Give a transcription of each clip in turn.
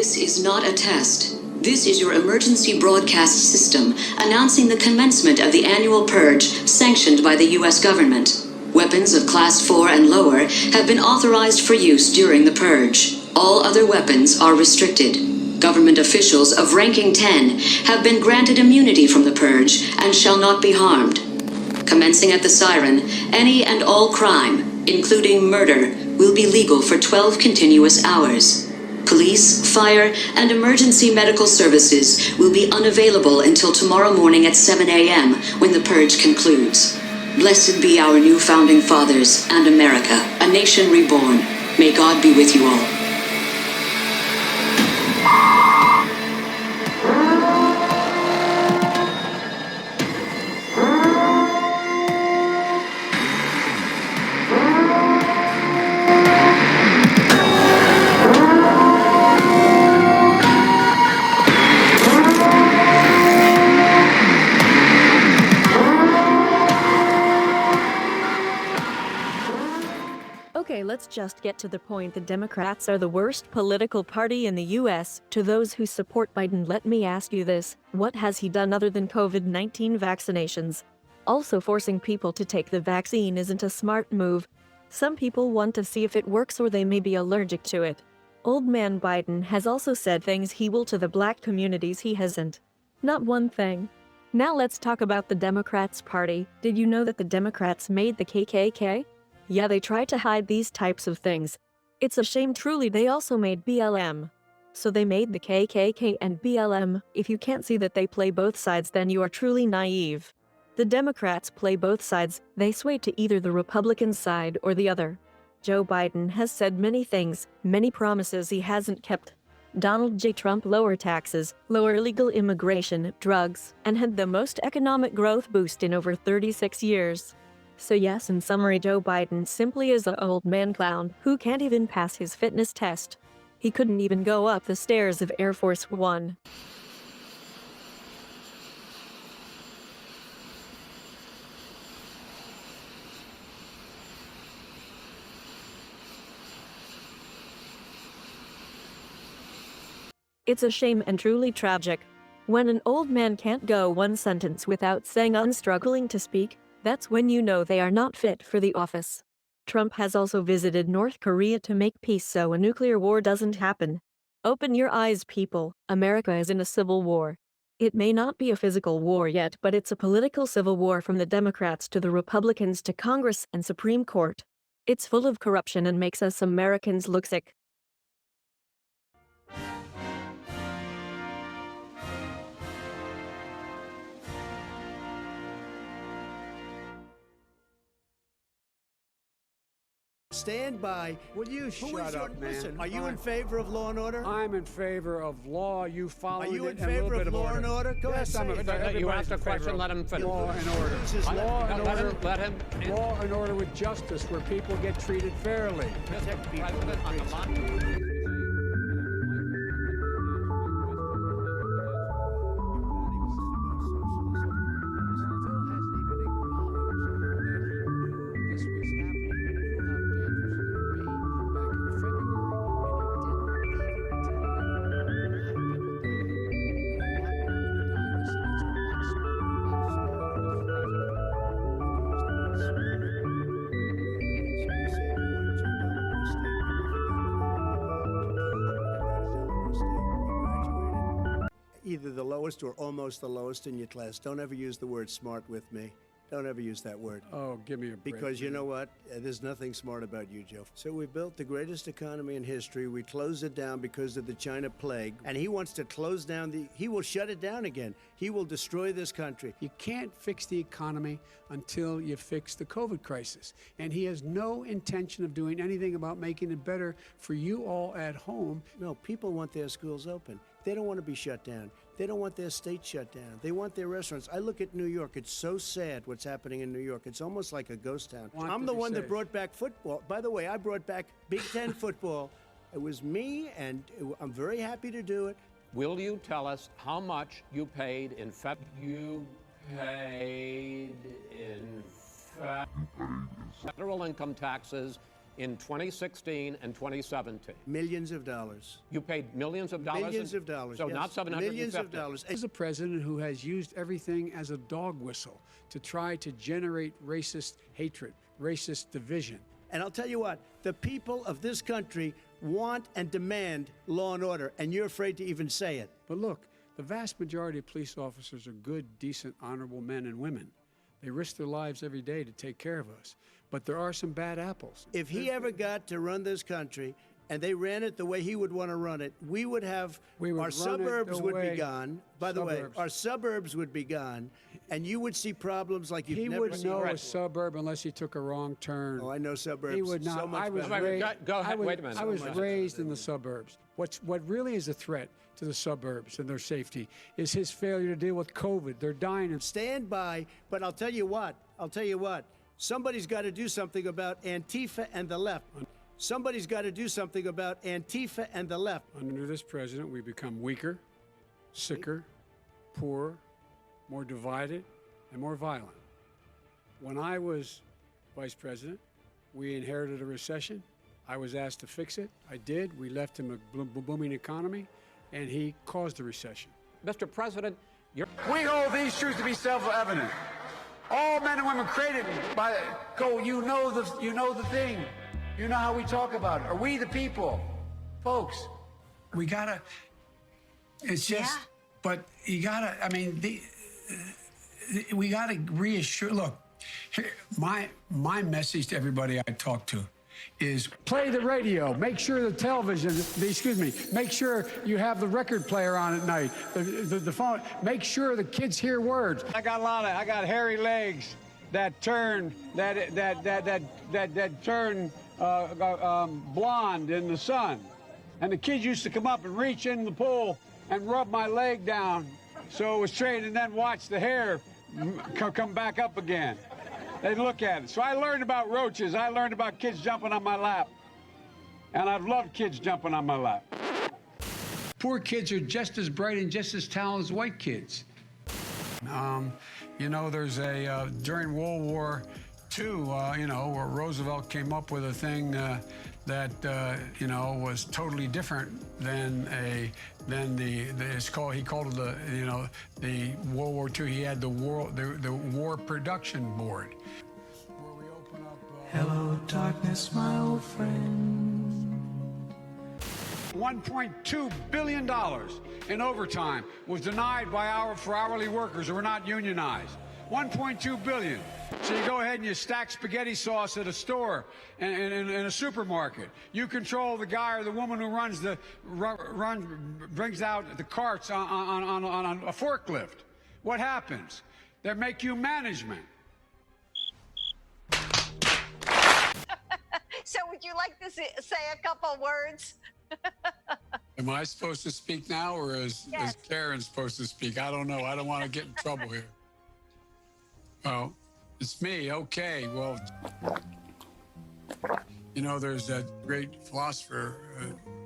This is not a test. This is your emergency broadcast system announcing the commencement of the annual purge sanctioned by the U.S. government. Weapons of Class 4 and lower have been authorized for use during the purge. All other weapons are restricted. Government officials of ranking 10 have been granted immunity from the purge and shall not be harmed. Commencing at the siren, any and all crime, including murder, will be legal for 12 continuous hours. Police, fire, and emergency medical services will be unavailable until tomorrow morning at 7 a.m. when the purge concludes. Blessed be our new founding fathers and America, a nation reborn. May God be with you all. Okay, let's just get to the point. The Democrats are the worst political party in the US. To those who support Biden, let me ask you this. What has he done other than COVID-19 vaccinations? Also, forcing people to take the vaccine isn't a smart move. Some people want to see if it works or they may be allergic to it. Old man Biden has also said things he will to the black communities he hasn't. Not one thing. Now let's talk about the Democrats party. Did you know that the Democrats made the KKK? Yeah, they try to hide these types of things. It's a shame truly. They also made BLM. So they made the KKK and BLM. If you can't see that they play both sides, then you are truly naive. The Democrats play both sides. They sway to either the Republican side or the other. Joe Biden has said many things, many promises he hasn't kept. Donald J. Trump lower taxes, lower illegal immigration, drugs, and had the most economic growth boost in over 36 years. So yes, in summary, Joe Biden simply is an old man clown who can't even pass his fitness test. He couldn't even go up the stairs of Air Force One. It's a shame and truly tragic. When an old man can't go one sentence without saying I'm struggling to speak, that's when you know they are not fit for the office. Trump has also visited North Korea to make peace so a nuclear war doesn't happen. Open your eyes, people. America is in a civil war. It may not be a physical war yet, but it's a political civil war from the Democrats to the Republicans to Congress and Supreme Court. It's full of corruption and makes us Americans look sick. Stand by. Will you shut up, man? Listen, are you in favor of law and order? I'm in favor of law. You following it? Are you in favor of law and order? Go yes, ahead. I'm in favor. You asked a question, let him finish. Law and order. Law and order. Let him. Law and order with justice, where people get treated fairly. Protect people. President, on the line. Either the lowest or almost the lowest in your class. Don't ever use the word smart with me. Don't ever use that word. Oh, give me a break. Because you know what? There's nothing smart about you, Joe. So we built the greatest economy in history. We closed it down because of the China plague. And he wants to close down he will shut it down again. He will destroy this country. You can't fix the economy until you fix the COVID crisis. And he has no intention of doing anything about making it better for you all at home. No, people want their schools open. They don't want to be shut down. They don't want their state shut down. They want their restaurants. I look at New York. It's so sad what's happening in New York. It's almost like a ghost town. I'm the one that brought back football. By the way, I brought back Big Ten football. It was me, and I'm very happy to do it. Will you tell us how much you paid in federal income taxes in 2016 and 2017? Millions of dollars. You paid millions of dollars? Millions of dollars. So yes. not 750? Millions of dollars. This is a president who has used everything as a dog whistle to try to generate racist hatred, racist division. And I'll tell you what, the people of this country want and demand law and order, and you're afraid to even say it. But look, the vast majority of police officers are good, decent, honorable men and women. They risk their lives every day to take care of us. But there are some bad apples. If he ever got to run this country and they ran it the way he would want to run it, we would have, our suburbs would be gone. By the way, our suburbs would be gone, and you would see problems like you've never seen. He wouldn't know a suburb unless he took a wrong turn. Oh, I know suburbs. He would not. So much I was better. raised, Go ahead, wait a minute. I was raised in the suburbs. What really is a threat to the suburbs and their safety is his failure to deal with COVID. They're dying. And Stand by, but I'll tell you what, somebody's got to do something about Antifa and the left. Somebody's got to do something about Antifa and the left. Under this president, we become weaker, sicker, poorer, more divided, and more violent. When I was vice president, we inherited a recession. I was asked to fix it. I did. We left him a booming economy, and he caused the recession. Mr. President, you're... We hold these truths to be self-evident. All men and women created by you know the thing. You know how we talk about it. Are we the people? Folks, we gotta, it's just, but you gotta, I mean, we gotta reassure, look, here, my message to everybody I talk to is Play the radio, make sure the television, make sure you have the record player on at night, the phone, make sure the kids hear words. I got hairy legs that turn, turn blonde in the sun. And the kids used to come up and reach in the pool and rub my leg down so it was straight, and then watch the hair come back up again. They'd look at it. So I learned about roaches. I learned about kids jumping on my lap. And I've loved kids jumping on my lap. Poor kids are just as bright and just as talented as white kids. You know, there's during World War II, where Roosevelt came up with a thing that, was totally different than he called it the World War II. He had the War Production Board. Where we open up, hello, darkness, my old friend. $1.2 billion in overtime was denied for hourly workers who were not unionized. $1.2 billion. So you go ahead and you stack spaghetti sauce at a store in a supermarket. You control the guy or the woman who brings out the carts on a forklift. What happens? They make you management. So would you like to say a couple words? Am I supposed to speak now, or is Karen supposed to speak? I don't know. I don't want to get in trouble here. Oh, it's me. Okay. Well, there's that great philosopher,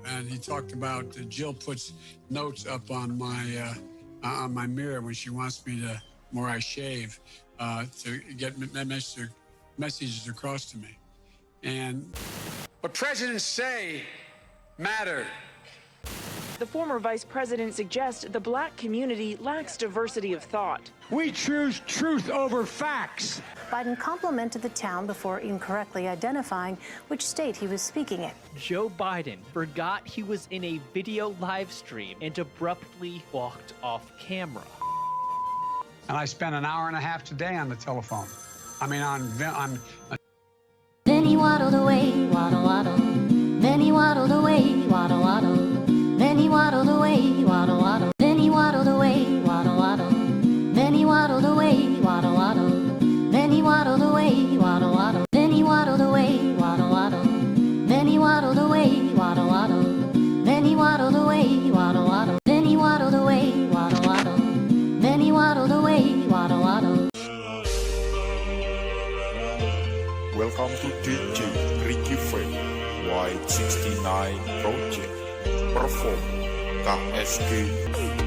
and he talked about Jill puts notes up on my mirror when she wants me to, where I shave, to get messages across to me. And what presidents say matter. The former vice president suggests the black community lacks diversity of thought. We choose truth over facts. Biden complimented the town before incorrectly identifying which state he was speaking in. Joe Biden forgot he was in a video live stream and abruptly walked off camera. And I spent an hour and a half today on the telephone. I mean, Then he waddled away, waddle, waddle. Then he waddled away, waddle, waddle. Then he waddled away, waddle, waddle. Then he waddled away, waddle, waddle. Then he waddled away, waddle, waddle. Then he waddled away, waddle, waddle. Then he waddled away, waddle, waddle. Then he waddled away, waddle, waddle. Then he waddled away, waddle, waddle. Then he waddled away, waddle, waddle. Then he waddled away, waddle, waddle. Welcome to DJ Ricky Fame White 69 Project. Perform KSK